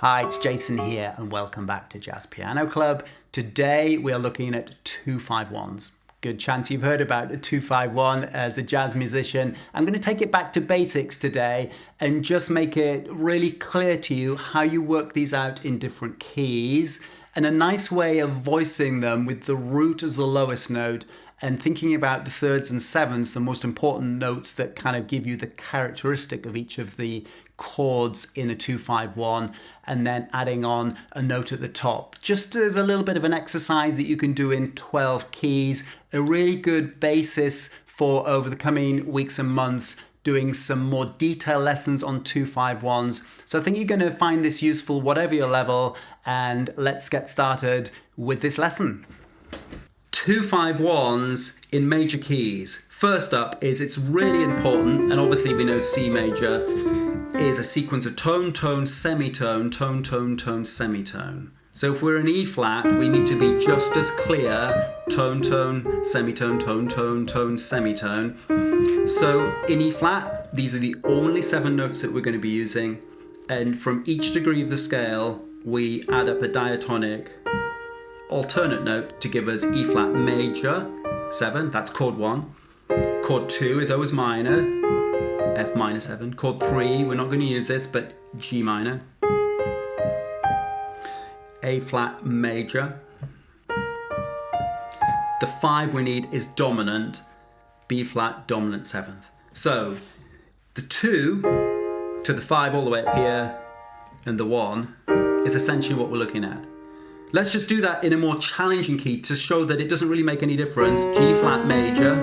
Hi, it's Jason here and welcome back to Jazz Piano Club. Today we are looking at 2-5-1s. Good chance you've heard about a 2-5-1 as a jazz musician. I'm going to take it back to basics today and just make it really clear to you how you work these out in different keys and a nice way of voicing them with the root as the lowest note and thinking about the thirds and sevenths, the most important notes that kind of give you the characteristic of each of the chords in a 2-5-1, and then adding on a note at the top. Just as a little bit of an exercise that you can do in 12 keys, a really good basis for over the coming weeks and months doing some more detailed lessons on 2-5-1s. So I think you're going to find this useful whatever your level, and let's get started with this lesson. 2-5-1s in major keys. First up is it's really important, and obviously we know C major is a sequence of tone, tone, semitone, tone, tone, tone, semitone. So if we're in E flat, we need to be just as clear, tone, tone, semitone, tone, tone, tone, semitone. So in E flat, these are the only 7 notes that we're going to be using, and from each degree of the scale, we add up a diatonic alternate note to give us E flat major 7, that's chord 1. Chord 2 is always minor, F minor 7. Chord 3, we're not going to use this, but G minor. A flat major. The 5 we need is dominant, B flat dominant 7th. So the 2 to the 5 all the way up here and the 1 is essentially what we're looking at. Let's just do that in a more challenging key to show that it doesn't really make any difference. G flat major,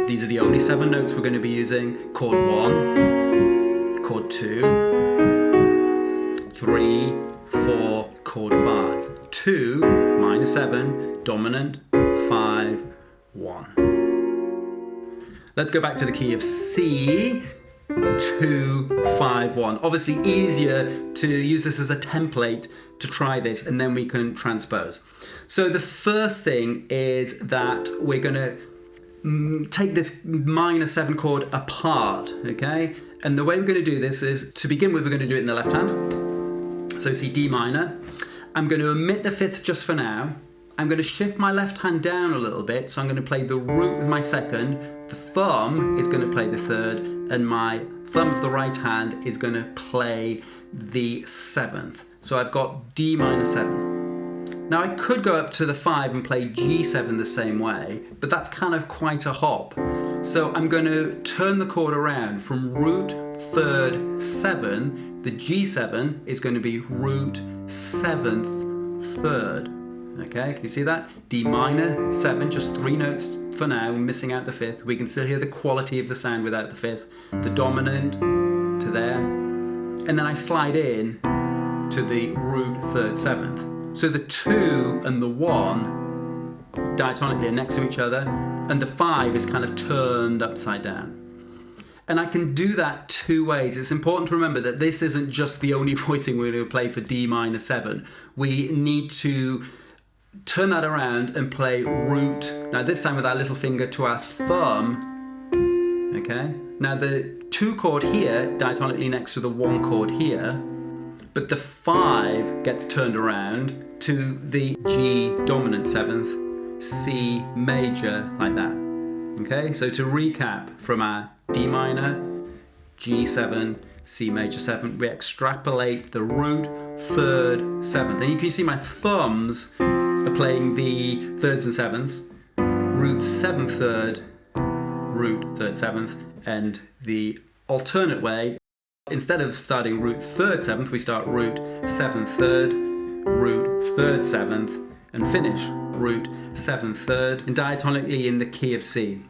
these are the only 7 notes we're going to be using. Chord 1, chord 2, 3, 4, chord 5. 2, minor 7, dominant, 5, 1. Let's go back to the key of C. 2-5-1. Obviously easier to use this as a template to try this, and then we can transpose. So the first thing is that we're going to take this minor 7 chord apart, okay? And the way we're going to do this is, to begin with, we're going to do it in the left hand. So see D minor. I'm going to omit the 5th just for now. I'm going to shift my left hand down a little bit, so I'm going to play the root with my 2nd, the thumb is going to play the 3rd, and my thumb of the right hand is going to play the 7th. So I've got D minor 7. Now I could go up to the 5 and play G7 the same way, but that's kind of quite a hop. So I'm going to turn the chord around from root, 3rd, 7. The G7 is going to be root, 7th, 3rd. Okay, can you see that? D minor 7, just 3 notes for now, missing out the 5th. We can still hear the quality of the sound without the 5th. The dominant to there. And then I slide in to the root 3rd, 7th. So the 2 and the 1 diatonically are next to each other, and the 5 is kind of turned upside down. And I can do that 2 ways. It's important to remember that this isn't just the only voicing we're going to play for D minor 7. We need to turn that around and play root, now this time with our little finger to our thumb, okay? Now the 2 chord here, diatonically next to the 1 chord here, but the 5 gets turned around to the G dominant 7th, C major, like that, okay? So to recap from our D minor, G7, C major 7, we extrapolate the root, 3rd, 7th. And you can see my thumbs are playing the 3rds and 7ths, root 7th, 3rd, root 3rd, 7th, and the alternate way, instead of starting root 3rd, 7th, we start root 7th, 3rd, root 3rd, 7th, and finish root 7th, 3rd, and diatonically in the key of C.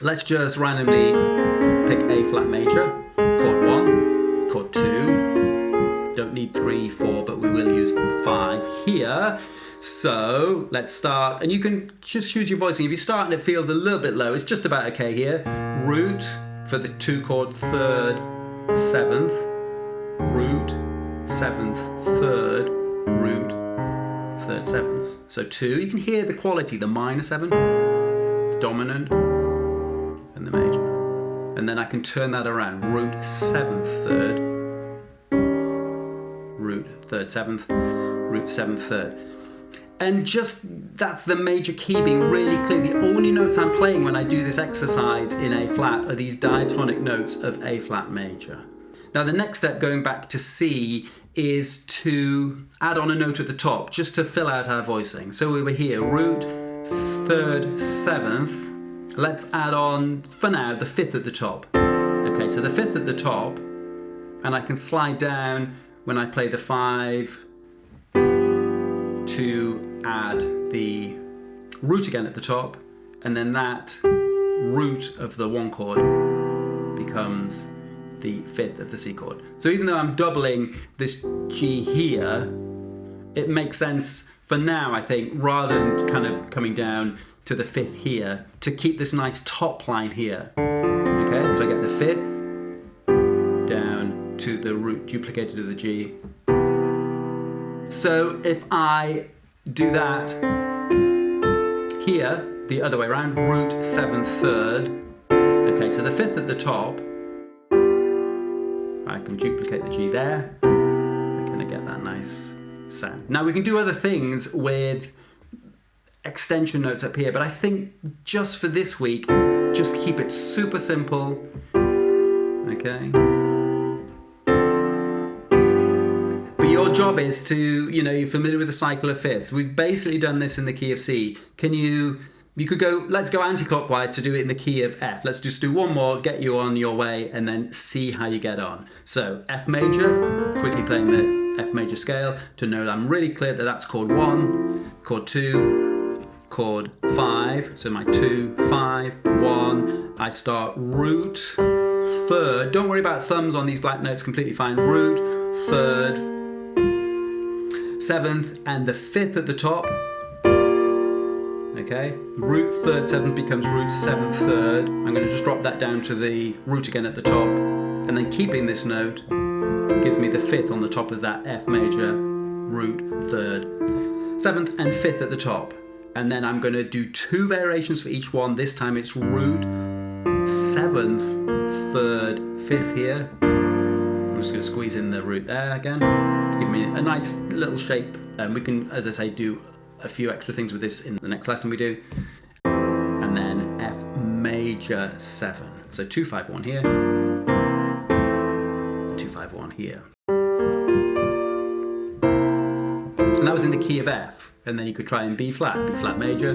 Let's just randomly pick A flat major, chord 1, chord 2, don't need 3, 4, but we will use 5 here. So let's start, and you can just choose your voicing. If you start and it feels a little bit low, it's just about okay here. Root for the 2 chord 3rd, 7th, root 7th, 3rd, root 3rd, 7th. So 2, you can hear the quality, the minor 7, the dominant, and the major. And then I can turn that around, root 7th, 3rd, root root, third, seventh, root, seventh, third. And just, that's the major key being really clear. The only notes I'm playing when I do this exercise in A flat are these diatonic notes of A flat major. Now the next step, going back to C, is to add on a note at the top, just to fill out our voicing. So we were here, root, third, seventh. Let's add on, for now, the fifth at the top. Okay, so the fifth at the top, and I can slide down when I play the 5 to add the root again at the top, and then that root of the 1 chord becomes the 5th of the C chord. So even though I'm doubling this G here, it makes sense for now, I think, rather than kind of coming down to the 5th here, to keep this nice top line here. Okay, so I get the 5th down to the root duplicated of the G. So if I do that here, the other way around, root, 7th, 3rd. Okay, so the 5th at the top, I can duplicate the G there. We're going to get that nice sound. Now we can do other things with extension notes up here, but I think just for this week, just keep it super simple. Okay. But your job is to, you're familiar with the cycle of fifths. We've basically done this in the key of C. You could go, let's go anti-clockwise to do it in the key of F. Let's just do one more, get you on your way, and then see how you get on. So F major, quickly playing the F major scale to know that I'm really clear that that's chord 1, chord 2, chord 5. So my 2, 5, 1. I start root, third. Don't worry about thumbs on these black notes, completely fine. Root, third, 7th, and the 5th at the top. Okay, root, third, 7th becomes root, 7th, 3rd. I'm going to just drop that down to the root again at the top, and then keeping this note gives me the 5th on the top of that F major, root, 3rd, 7th, and 5th at the top. And then I'm going to do 2 variations for each one. This time it's root, 7th, 3rd, 5th here. I'm just going to squeeze in the root there again to give me a nice little shape. And we can, as I say, do a few extra things with this in the next lesson we do. And then F major 7. So 2, 5, 1 here, 2, 5, 1 here. And that was in the key of F. And then you could try in B flat major,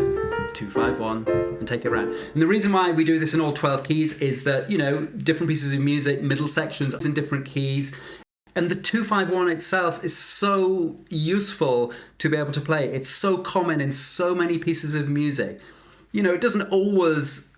2, 5, 1, and take it around. And the reason why we do this in all 12 keys is that, different pieces of music, middle sections in different keys. And the 2, 5, 1 itself is so useful to be able to play. It's so common in so many pieces of music. It doesn't always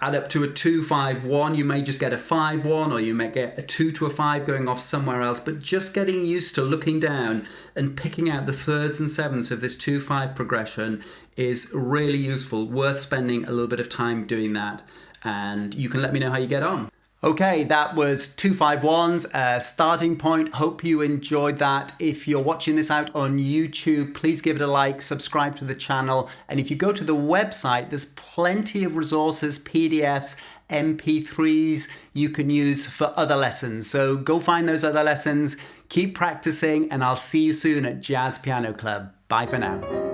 add up to a 2, 5, 1. You may just get a 5, 1, or you may get a 2 to a 5 going off somewhere else. But just getting used to looking down and picking out the thirds and sevenths of this 2, 5 progression is really useful. Worth spending a little bit of time doing that. And you can let me know how you get on. Okay, that was 2, 5, 1's starting point. Hope you enjoyed that. If you're watching this out on YouTube, please give it a like, subscribe to the channel. And if you go to the website, there's plenty of resources, PDFs, MP3s you can use for other lessons. So go find those other lessons, keep practicing, and I'll see you soon at Jazz Piano Club. Bye for now.